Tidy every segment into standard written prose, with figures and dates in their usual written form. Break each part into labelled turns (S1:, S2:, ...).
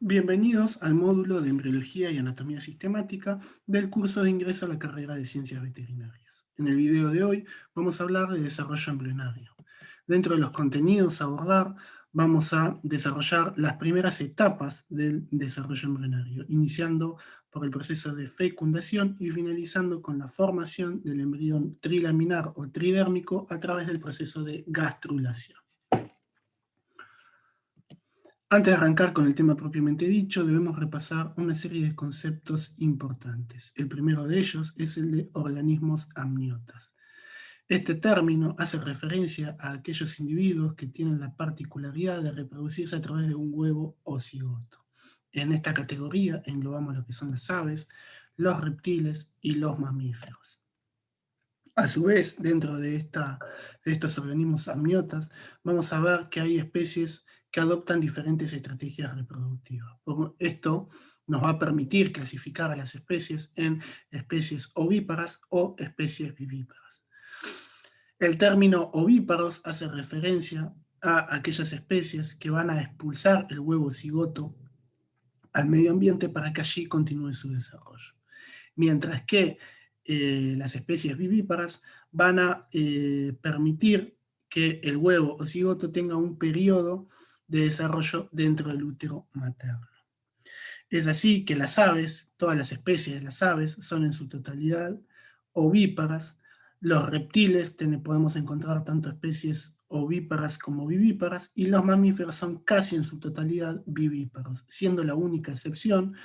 S1: Bienvenidos al módulo de Embriología y Anatomía Sistemática del curso de ingreso a la carrera de Ciencias Veterinarias. En el video de hoy vamos a hablar de desarrollo embrionario. Dentro de los contenidos a abordar, vamos a desarrollar las primeras etapas del desarrollo embrionario, iniciando por el proceso de fecundación y finalizando con la formación del embrión trilaminar o tridérmico a través del proceso de gastrulación. Antes de arrancar con el tema propiamente dicho, debemos repasar una serie de conceptos importantes. El primero de ellos es el de organismos amniotas. Este término hace referencia a aquellos individuos que tienen la particularidad de reproducirse a través de un huevo o cigoto. En esta categoría englobamos lo que son las aves, los reptiles y los mamíferos. A su vez, dentro de estos organismos amniotas, vamos a ver que hay especies que adoptan diferentes estrategias reproductivas. Esto nos va a permitir clasificar a las especies en especies ovíparas o especies vivíparas. El término ovíparos hace referencia a aquellas especies que van a expulsar el huevo cigoto al medio ambiente para que allí continúe su desarrollo. Mientras que las especies vivíparas van a permitir que el huevo o cigoto tenga un periodo de desarrollo dentro del útero materno. Es así que las aves, todas las especies de las aves, son en su totalidad ovíparas. Los reptiles podemos encontrar tanto especies ovíparas como vivíparas, y los mamíferos son casi en su totalidad vivíparos, siendo la única excepción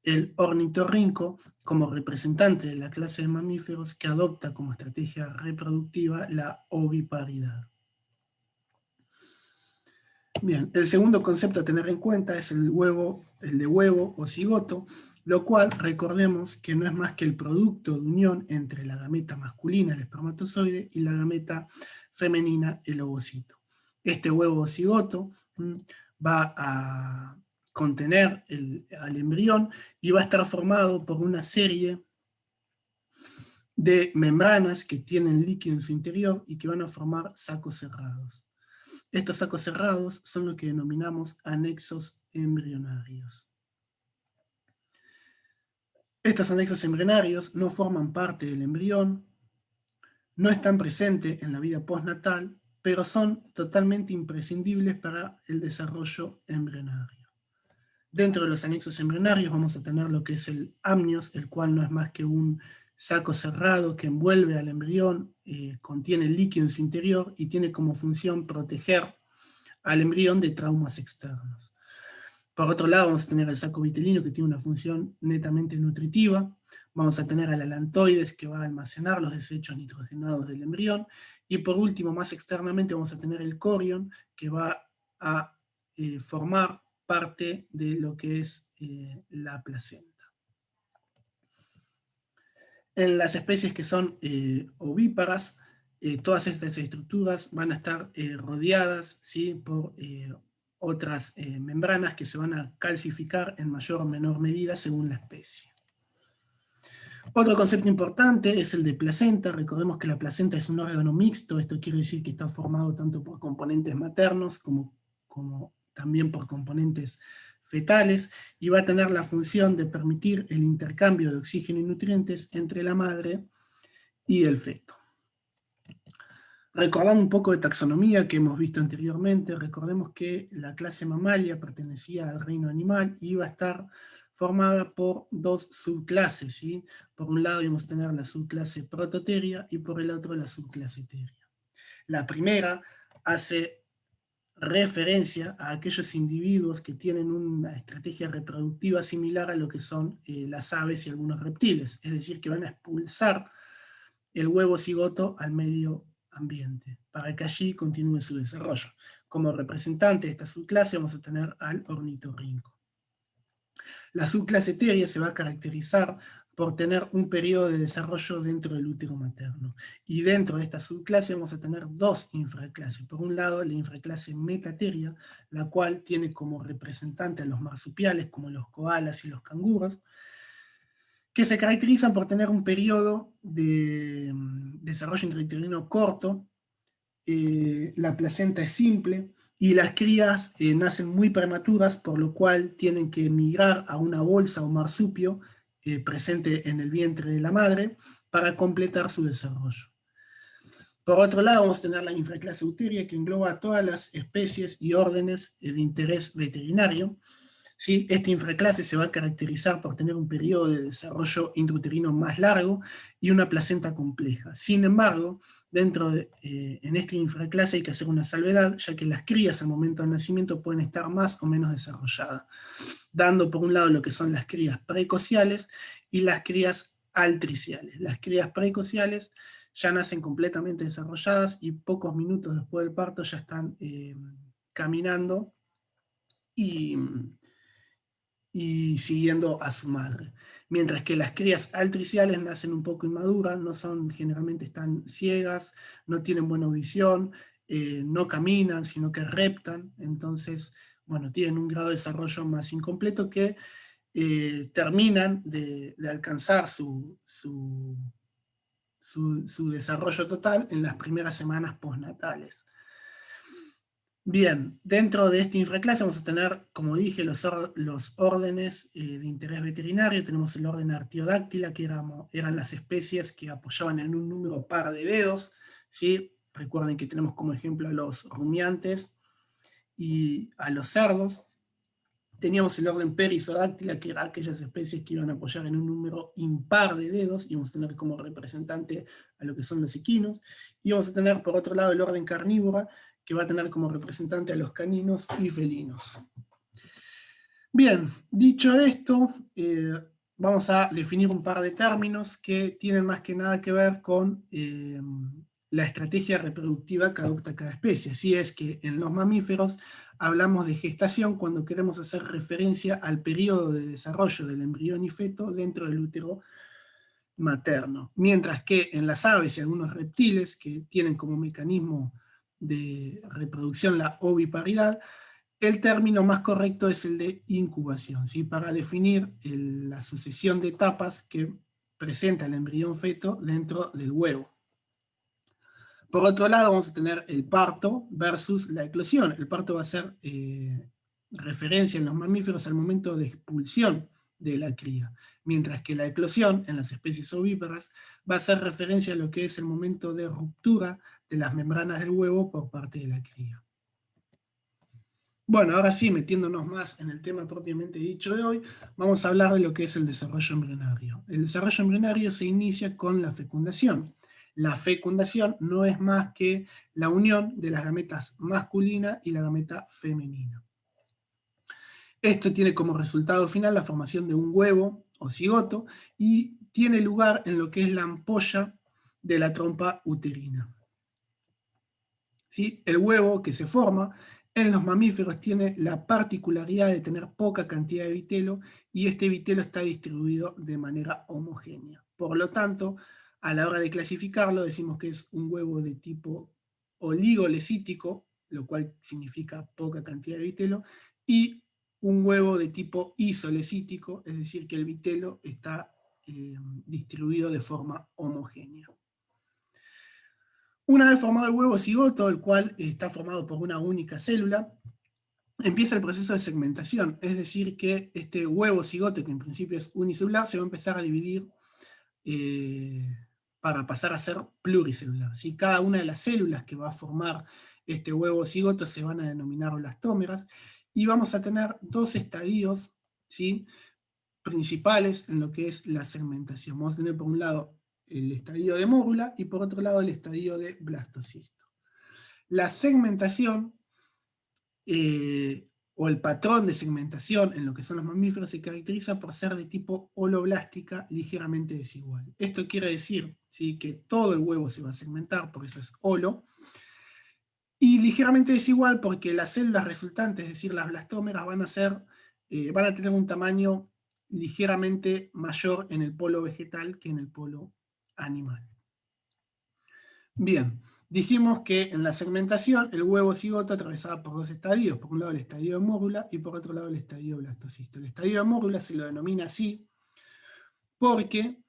S1: el ornitorrinco como representante de la clase de mamíferos que adopta como estrategia reproductiva la oviparidad. Bien, el segundo concepto a tener en cuenta es el de huevo o cigoto, lo cual recordemos que no es más que el producto de unión entre la gameta masculina, el espermatozoide, y la gameta femenina, el ovocito. Este huevo o cigoto va a contener al embrión y va a estar formado por una serie de membranas que tienen líquido en su interior y que van a formar sacos cerrados. Estos sacos cerrados son lo que denominamos anexos embrionarios. Estos anexos embrionarios no forman parte del embrión, no están presentes en la vida postnatal, pero son totalmente imprescindibles para el desarrollo embrionario. Dentro de los anexos embrionarios vamos a tener lo que es el amnios, el cual no es más que un saco cerrado que envuelve al embrión, contiene líquido en su interior y tiene como función proteger al embrión de traumas externos. Por otro lado, vamos a tener el saco vitelino, que tiene una función netamente nutritiva. Vamos a tener al alantoides, que va a almacenar los desechos nitrogenados del embrión. Y por último, más externamente, vamos a tener el corion, que va a formar parte de lo que es la placenta. En las especies que son ovíparas, todas estas estructuras van a estar rodeadas, ¿sí?, por otras membranas que se van a calcificar en mayor o menor medida según la especie. Otro concepto importante es el de placenta. Recordemos que la placenta es un órgano mixto. Esto quiere decir que está formado tanto por componentes maternos como también por componentes fetales, y va a tener la función de permitir el intercambio de oxígeno y nutrientes entre la madre y el feto. Recordando un poco de taxonomía que hemos visto anteriormente, recordemos que la clase Mammalia pertenecía al reino animal y iba a estar formada por dos subclases, ¿sí? Por un lado íbamos a tener la subclase Prototheria y por el otro la subclase Theria. La primera hace referencia a aquellos individuos que tienen una estrategia reproductiva similar a lo que son las aves y algunos reptiles, es decir, que van a expulsar el huevo cigoto al medio ambiente, para que allí continúe su desarrollo. Como representante de esta subclase vamos a tener al ornitorrinco. La subclase Theria se va a caracterizar por tener un periodo de desarrollo dentro del útero materno. Y dentro de esta subclase vamos a tener dos infraclases. Por un lado, la infraclase Metatheria, la cual tiene como representante a los marsupiales, como los koalas y los canguros, que se caracterizan por tener un periodo de desarrollo intrauterino corto. La placenta es simple, y las crías nacen muy prematuras, por lo cual tienen que migrar a una bolsa o marsupio presente en el vientre de la madre para completar su desarrollo. Por otro lado, vamos a tener la infraclase Euteria, que engloba a todas las especies y órdenes de interés veterinario. ¿Sí? Esta infraclase se va a caracterizar por tener un periodo de desarrollo intrauterino más largo y una placenta compleja. Sin embargo, en esta infraclase hay que hacer una salvedad, ya que las crías al momento del nacimiento pueden estar más o menos desarrolladas, dando por un lado lo que son las crías precociales y las crías altriciales. Las crías precociales ya nacen completamente desarrolladas y pocos minutos después del parto ya están caminando y siguiendo a su madre. Mientras que las crías altriciales nacen un poco inmaduras, no son, generalmente están ciegas, no tienen buena audición, no caminan, sino que reptan, entonces, bueno, tienen un grado de desarrollo más incompleto que terminan de alcanzar su desarrollo total en las primeras semanas postnatales. Bien, dentro de esta infraclase vamos a tener, como dije, los órdenes de interés veterinario. Tenemos el orden Artiodáctila, que eran las especies que apoyaban en un número par de dedos, ¿sí? Recuerden que tenemos como ejemplo a los rumiantes y a los cerdos. Teníamos el orden Perisodáctila, que eran aquellas especies que iban a apoyar en un número impar de dedos, y vamos a tener como representante a lo que son los equinos. Y vamos a tener, por otro lado, el orden Carnívora, que va a tener como representante a los caninos y felinos. Bien, dicho esto, vamos a definir un par de términos que tienen más que nada que ver con la estrategia reproductiva que adopta cada especie. Así es que en los mamíferos hablamos de gestación cuando queremos hacer referencia al periodo de desarrollo del embrión y feto dentro del útero materno. Mientras que en las aves y algunos reptiles que tienen como mecanismo de reproducción la oviparidad, el término más correcto es el de incubación, ¿sí? Para definir la sucesión de etapas que presenta el embrión feto dentro del huevo. Por otro lado, vamos a tener el parto versus la eclosión. El parto va a ser referencia en los mamíferos al momento de expulsión de la cría, mientras que la eclosión en las especies ovíparas va a ser referencia a lo que es el momento de ruptura de las membranas del huevo por parte de la cría. Bueno, ahora sí, metiéndonos más en el tema propiamente dicho de hoy, vamos a hablar de lo que es el desarrollo embrionario. El desarrollo embrionario se inicia con la fecundación. La fecundación no es más que la unión de las gametas masculina y la gameta femenina. Esto tiene como resultado final la formación de un huevo o cigoto y tiene lugar en lo que es la ampolla de la trompa uterina. ¿Sí? El huevo que se forma en los mamíferos tiene la particularidad de tener poca cantidad de vitelo y este vitelo está distribuido de manera homogénea. Por lo tanto, a la hora de clasificarlo decimos que es un huevo de tipo oligolecítico, lo cual significa poca cantidad de vitelo, y un huevo de tipo isolecítico, es decir, que el vitelo está distribuido de forma homogénea. Una vez formado el huevo cigoto, el cual está formado por una única célula, empieza el proceso de segmentación, es decir, que este huevo cigoto, que en principio es unicelular, se va a empezar a dividir para pasar a ser pluricelular. ¿Sí? Cada una de las células que va a formar este huevo cigoto se van a denominar blastómeras, y vamos a tener dos estadios, ¿sí?, principales en lo que es la segmentación. Vamos a tener por un lado el estadio de mórula y por otro lado el estadio de blastocisto. La segmentación o el patrón de segmentación en lo que son los mamíferos se caracteriza por ser de tipo holoblástica ligeramente desigual. Esto quiere decir, ¿sí?, que todo el huevo se va a segmentar, por eso es holo, y ligeramente desigual porque las células resultantes, es decir, las blastómeras, van a tener un tamaño ligeramente mayor en el polo vegetal que en el polo animal. Bien, dijimos que en la segmentación el huevo cigoto atravesaba por dos estadios, por un lado el estadio de mórula y por otro lado el estadio de blastocisto. El estadio de mórula se lo denomina así porque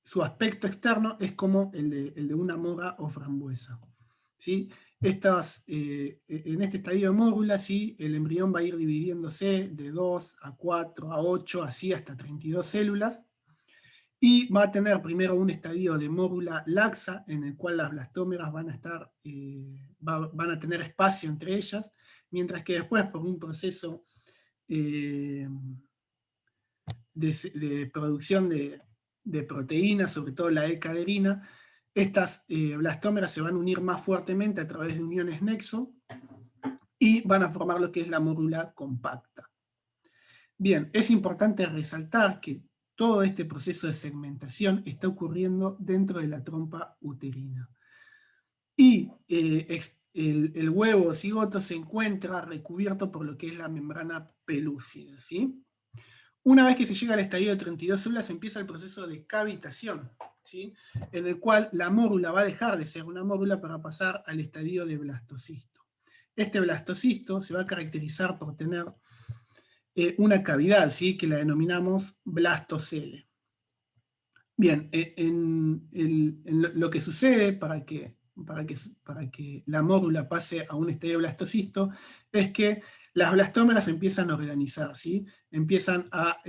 S1: su aspecto externo es como el de una mora o frambuesa, ¿sí? en este estadio de mórula, ¿sí? El embrión va a ir dividiéndose de 2 a 4 a 8, así hasta 32 células, y va a tener primero un estadio de mórula laxa, en el cual las blastómeras van a tener espacio entre ellas, mientras que después, por un proceso de producción de proteínas, sobre todo la E-caderina, estas blastómeras se van a unir más fuertemente a través de uniones nexo, y van a formar lo que es la mórula compacta. Bien, es importante resaltar que todo este proceso de segmentación está ocurriendo dentro de la trompa uterina. Y el huevo cigoto se encuentra recubierto por lo que es la membrana pelúcida, ¿sí? Una vez que se llega al estadio de 32 células, empieza el proceso de cavitación, ¿sí? En el cual la mórula va a dejar de ser una mórula para pasar al estadio de blastocisto. Este blastocisto se va a caracterizar por tener una cavidad, ¿sí? Que la denominamos blastocele. Bien, lo que sucede para que la mórula pase a un estadio blastocisto es que las blastómeras empiezan a organizar, ¿sí? Empiezan a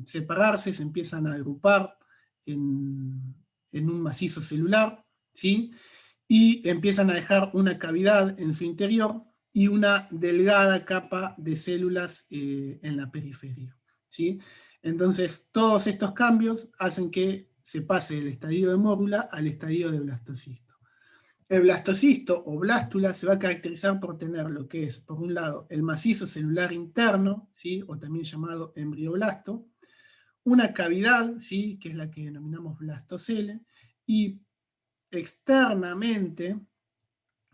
S1: separarse, se empiezan a agrupar en un macizo celular, ¿sí? Y empiezan a dejar una cavidad en su interior y una delgada capa de células en la periferia, ¿sí? Entonces, todos estos cambios hacen que se pase del estadio de mórula al estadio de blastocisto. El blastocisto o blástula se va a caracterizar por tener lo que es, por un lado, el macizo celular interno, ¿sí? O también llamado embrioblasto, una cavidad, ¿sí? Que es la que denominamos blastocele, y externamente,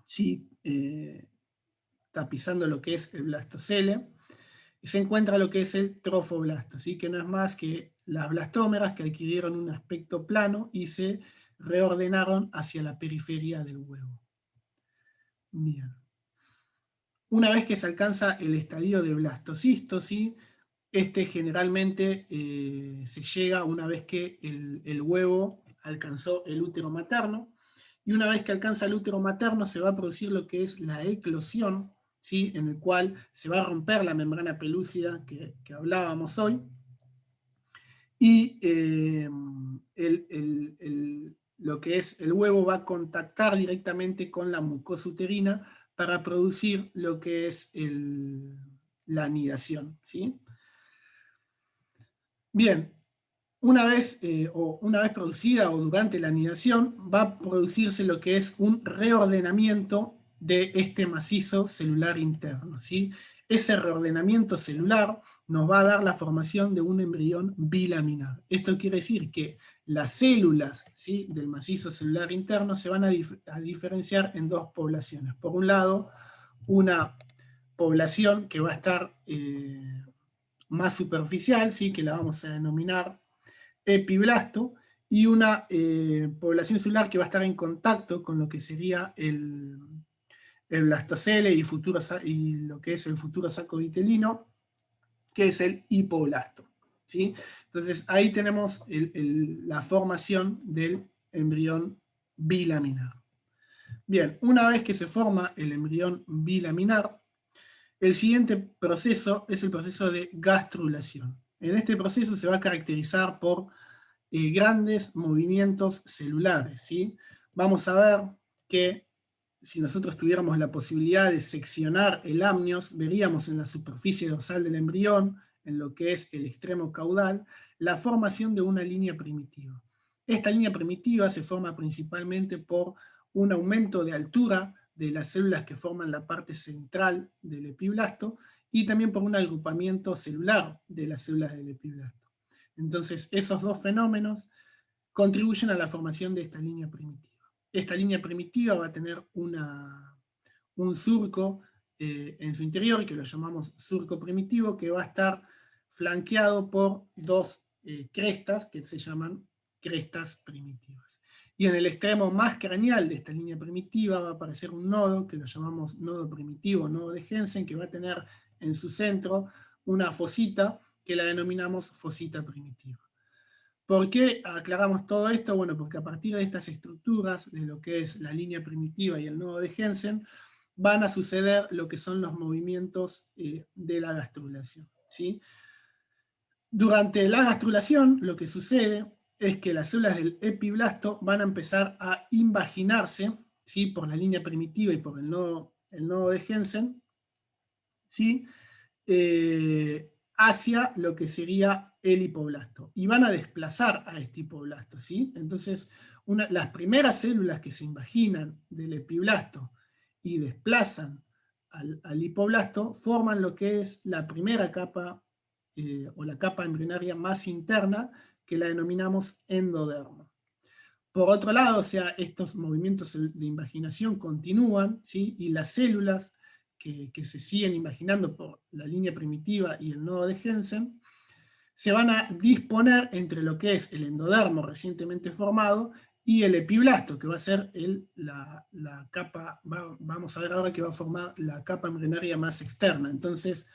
S1: ¿sí? Tapizando lo que es el blastocele, se encuentra lo que es el trofoblasto, ¿sí? Que no es más que las blastómeras que adquirieron un aspecto plano y se reordenaron hacia la periferia del huevo. Bien. Una vez que se alcanza el estadio de blastocisto, ¿sí? Este generalmente se llega una vez que el huevo alcanzó el útero materno, y una vez que alcanza el útero materno se va a producir lo que es la eclosión, ¿sí? En el cual se va a romper la membrana pelúcida que hablábamos hoy, y lo que es el huevo va a contactar directamente con la mucosa uterina para producir lo que es la anidación, ¿sí? Bien, una vez producida o durante la anidación, va a producirse lo que es un reordenamiento de este macizo celular interno, ¿sí? Ese reordenamiento celular nos va a dar la formación de un embrión bilaminar. Esto quiere decir que las células, ¿sí? Del macizo celular interno se van a diferenciar en dos poblaciones. Por un lado, una población que va a estar más superficial, ¿sí? Que la vamos a denominar epiblasto, y una población celular que va a estar en contacto con lo que sería el blastocele y lo que es el futuro saco vitelino, que es el hipoblasto, ¿sí? Entonces ahí tenemos la formación del embrión bilaminar. Bien, una vez que se forma el embrión bilaminar, el siguiente proceso es el proceso de gastrulación. En este proceso se va a caracterizar por grandes movimientos celulares, ¿sí? Vamos a ver que si nosotros tuviéramos la posibilidad de seccionar el amnios, veríamos en la superficie dorsal del embrión, en lo que es el extremo caudal, la formación de una línea primitiva. Esta línea primitiva se forma principalmente por un aumento de altura de las células que forman la parte central del epiblasto, y también por un agrupamiento celular de las células del epiblasto. Entonces, esos dos fenómenos contribuyen a la formación de esta línea primitiva. Esta línea primitiva va a tener un surco en su interior, que lo llamamos surco primitivo, que va a estar flanqueado por dos crestas que se llaman crestas primitivas. Y en el extremo más craneal de esta línea primitiva va a aparecer un nodo, que lo llamamos nodo primitivo, nodo de Jensen, que va a tener en su centro una fosita, que la denominamos fosita primitiva. ¿Por qué aclaramos todo esto? Bueno, porque a partir de estas estructuras, de lo que es la línea primitiva y el nodo de Jensen, van a suceder lo que son los movimientos de la gastrulación, ¿sí? Durante la gastrulación, lo que sucede es que las células del epiblasto van a empezar a invaginarse, ¿sí? Por la línea primitiva y por el nodo de Jensen, ¿sí? Hacia lo que sería el hipoblasto. Y van a desplazar a este hipoblasto, ¿sí? Entonces, las primeras células que se invaginan del epiblasto y desplazan al hipoblasto forman lo que es la primera capa o la capa embrionaria más interna, que la denominamos endodermo. Por otro lado, o sea, estos movimientos de invaginación continúan, ¿sí? Y las células que se siguen imaginando por la línea primitiva y el nodo de Jensen, se van a disponer entre lo que es el endodermo recientemente formado y el epiblasto, que va a ser la capa, vamos a ver ahora que va a formar la capa embrionaria más externa. Entonces,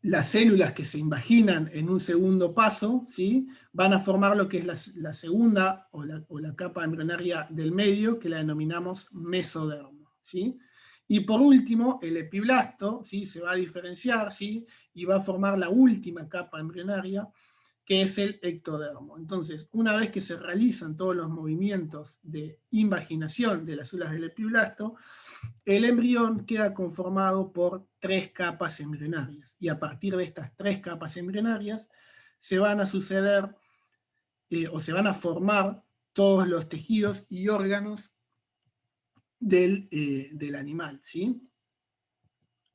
S1: las células que se invaginan en un segundo paso, ¿sí? Van a formar lo que es la segunda o la capa embrionaria del medio, que la denominamos mesodermo, ¿sí? Y por último, el epiblasto, ¿sí? Se va a diferenciar, ¿sí? Y va a formar la última capa embrionaria, que es el ectodermo. Entonces, una vez que se realizan todos los movimientos de invaginación de las células del epiblasto, el embrión queda conformado por 3 capas embrionarias, y a partir de estas 3 capas embrionarias se van a suceder o se van a formar todos los tejidos y órganos del animal, ¿sí?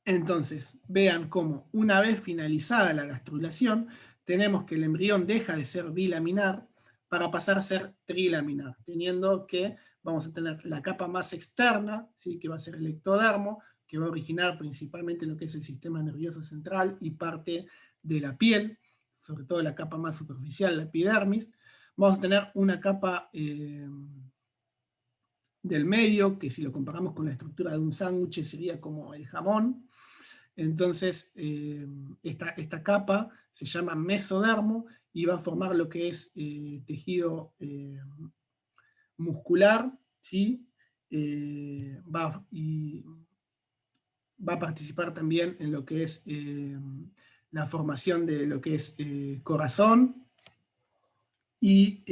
S1: Entonces, vean cómo una vez finalizada la gastrulación, tenemos que el embrión deja de ser bilaminar para pasar a ser trilaminar, teniendo que vamos a tener la capa más externa, ¿sí? Que va a ser el ectodermo, que va a originar principalmente lo que es el sistema nervioso central y parte de la piel, sobre todo la capa más superficial, la epidermis. Vamos a tener una capa del medio, que si lo comparamos con la estructura de un sándwich sería como el jamón. Entonces, esta capa se llama mesodermo y va a formar lo que es tejido muscular, ¿sí? Va a participar también en lo que es la formación de lo que es corazón, y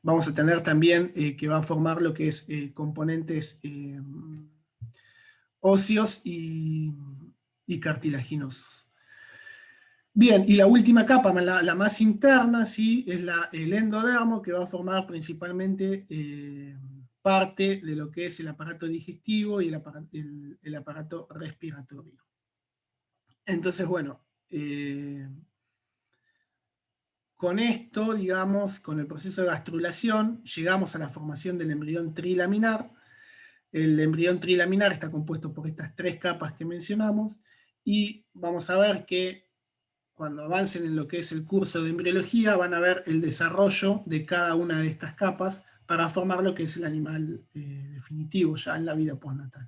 S1: vamos a tener también que va a formar lo que es componentes óseos y cartilaginosos. Bien, y la última capa, la más interna, ¿sí? Es el endodermo, que va a formar principalmente parte de lo que es el aparato digestivo y el aparato respiratorio. Entonces, bueno, con esto, digamos, con el proceso de gastrulación, llegamos a la formación del embrión trilaminar. El embrión trilaminar está compuesto por estas 3 capas que mencionamos, y vamos a ver que cuando avancen en lo que es el curso de embriología van a ver el desarrollo de cada una de estas capas para formar lo que es el animal definitivo ya en la vida postnatal.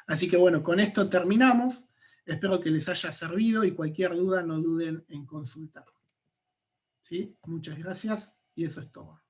S1: Así que bueno, con esto terminamos. Espero que les haya servido, y cualquier duda no duden en consultar. ¿Sí? Muchas gracias, y eso es todo.